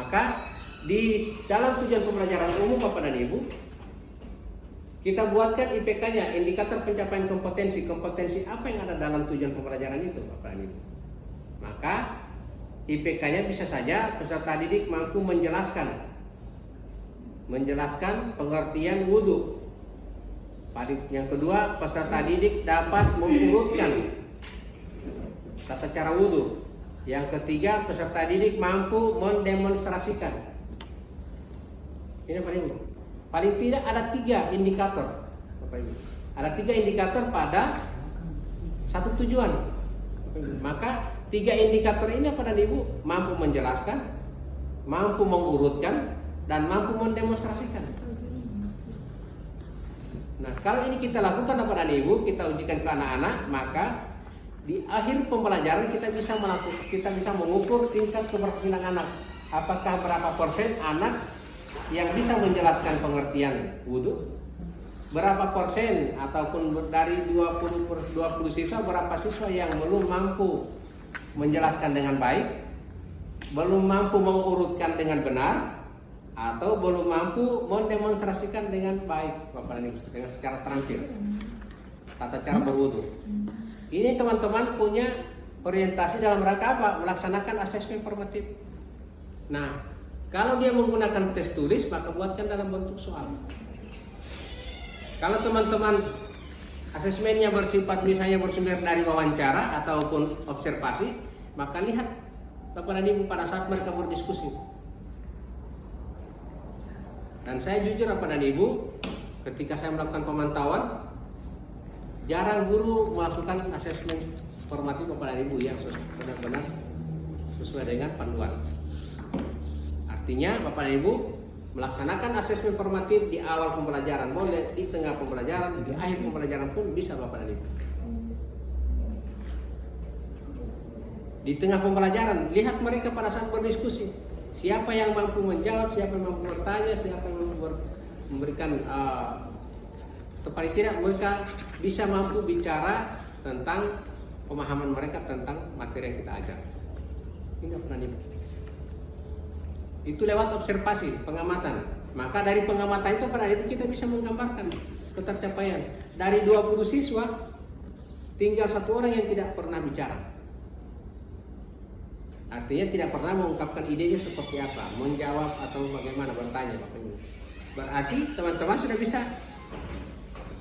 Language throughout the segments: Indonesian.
Maka di dalam tujuan pembelajaran umum Bapak dan Ibu, kita buatkan IPK-nya, indikator pencapaian kompetensi. Kompetensi apa yang ada dalam tujuan pembelajaran itu Bapak dan Ibu. Maka IPK-nya bisa saja peserta didik mampu menjelaskan pengertian wudhu. Yang kedua, peserta didik dapat mengurutkan tata cara wudhu. Yang ketiga, peserta didik mampu mendemonstrasikan. Ini paling tidak ada 3 indikator, Bapak Ibu. Ada 3 indikator pada satu tujuan. Maka 3 indikator ini Bapak dan Ibu mampu menjelaskan, mampu mengurutkan, dan mampu mendemonstrasikan. Nah, kalau ini kita lakukan Bapak dan Ibu, kita ujikan ke anak-anak, maka di akhir pembelajaran kita bisa mengukur tingkat keberhasilan anak. Apakah berapa persen anak yang bisa menjelaskan pengertian wudhu, berapa persen ataupun dari 20 siswa berapa siswa yang belum mampu menjelaskan dengan baik, belum mampu mengurutkan dengan benar, atau belum mampu mendemonstrasikan dengan baik Bapak dan Ibu, dengan secara terampil tata cara berwudhu. Ini teman-teman punya orientasi dalam rangka apa? Melaksanakan asesmen formatif. Nah, kalau dia menggunakan tes tulis, maka buatkan dalam bentuk soal. Kalau teman-teman asesmennya bersifat misalnya bersumber dari wawancara ataupun observasi, maka lihat Bapak dan Ibu pada saat mereka berdiskusi. Dan saya jujur Bapak dan Ibu, ketika saya melakukan pemantauan, jarang guru melakukan asesmen formatif Bapak dan Ibu yang benar-benar sesuai dengan panduan. Artinya Bapak dan Ibu melaksanakan asesmen formatif di awal pembelajaran boleh, di tengah pembelajaran, di akhir pembelajaran pun bisa Bapak dan Ibu. Di tengah pembelajaran, lihat mereka pada saat berdiskusi. Siapa yang mampu menjawab, siapa yang mampu bertanya, siapa yang mampu memberikan tepat istirahat, mereka bisa mampu bicara tentang pemahaman mereka tentang materi yang kita ajar. Ini pernah itu lewat observasi, pengamatan. Maka dari pengamatan itu pernah kita bisa menggambarkan ketercapaian. Dari 20 siswa, tinggal 1 orang yang tidak pernah bicara. Artinya tidak pernah mengungkapkan idenya seperti apa, menjawab atau bagaimana, bertanya. Berarti teman-teman sudah bisa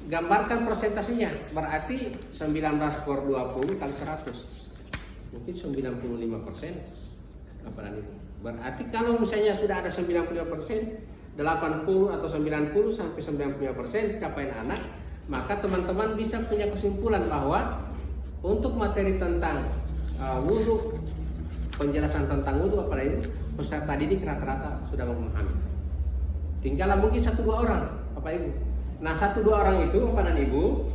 gambarkan presentasinya. Berarti 19 per 20 kali 100, mungkin 95%. Berarti kalau misalnya sudah ada 95%, 80 atau 90 sampai 95% capaian anak, maka teman-teman bisa punya kesimpulan bahwa untuk materi tentang wudhu, penjelasan tentang wudhu apalagi peserta didik rata-rata sudah memahami. Tinggal mungkin 1-2 orang Bapak Ibu. Nah 1-2 orang itu Bapak dan Ibu,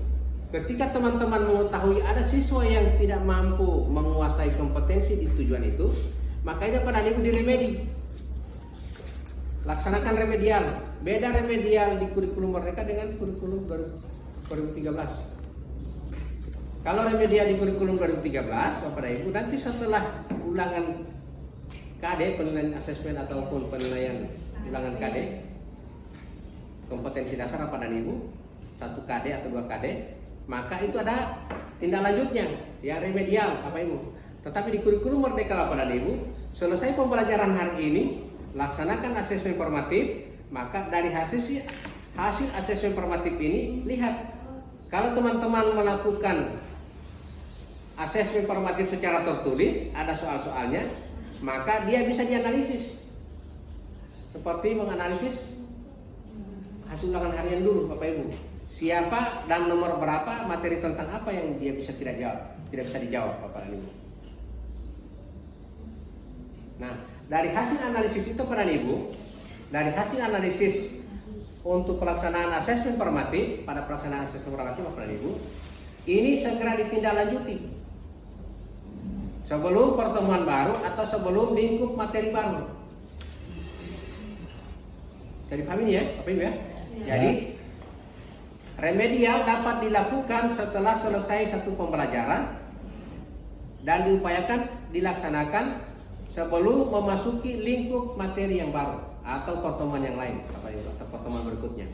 ketika teman-teman mengetahui ada siswa yang tidak mampu menguasai kompetensi di tujuan itu, maka itu Bapak dan Ibu diremedi. Laksanakan remedial. Beda remedial di kurikulum Merdeka dengan kurikulum 2013. Kalau remedial di kurikulum 2013 Bapak dan Ibu, nanti setelah ulangan KD, penilaian asesmen ataupun penilaian ulangan KD kompetensi dasar Bapak dan Ibu, 1 KD atau 2 KD, maka itu ada tindak lanjutnya, ya remedial Bapak Ibu. Tetapi di kurikulum Merdeka Bapak dan Ibu, selesai pembelajaran hari ini, laksanakan asesmen formatif, maka dari hasil asesmen formatif ini, lihat kalau teman-teman melakukan asesmen formatif secara tertulis, ada soal-soalnya, maka dia bisa dianalisis. Seperti menganalisis hasil ulangan harian dulu Bapak Ibu. Siapa dan nomor berapa, materi tentang apa yang dia bisa tidak bisa dijawab Bapak dan Ibu. Nah, dari hasil analisis itu Bapak dan Ibu, dari hasil analisis untuk pelaksanaan asesmen formatif, pada pelaksanaan asesmen formatif Bapak dan Ibu, ini segera ditindaklanjuti sebelum pertemuan baru atau sebelum lingkup materi baru. Jadi pahami ya Bapak Ibu ya? Jadi remedial dapat dilakukan setelah selesai satu pembelajaran dan diupayakan dilaksanakan sebelum memasuki lingkup materi yang baru atau pertemuan yang lain atau pertemuan berikutnya.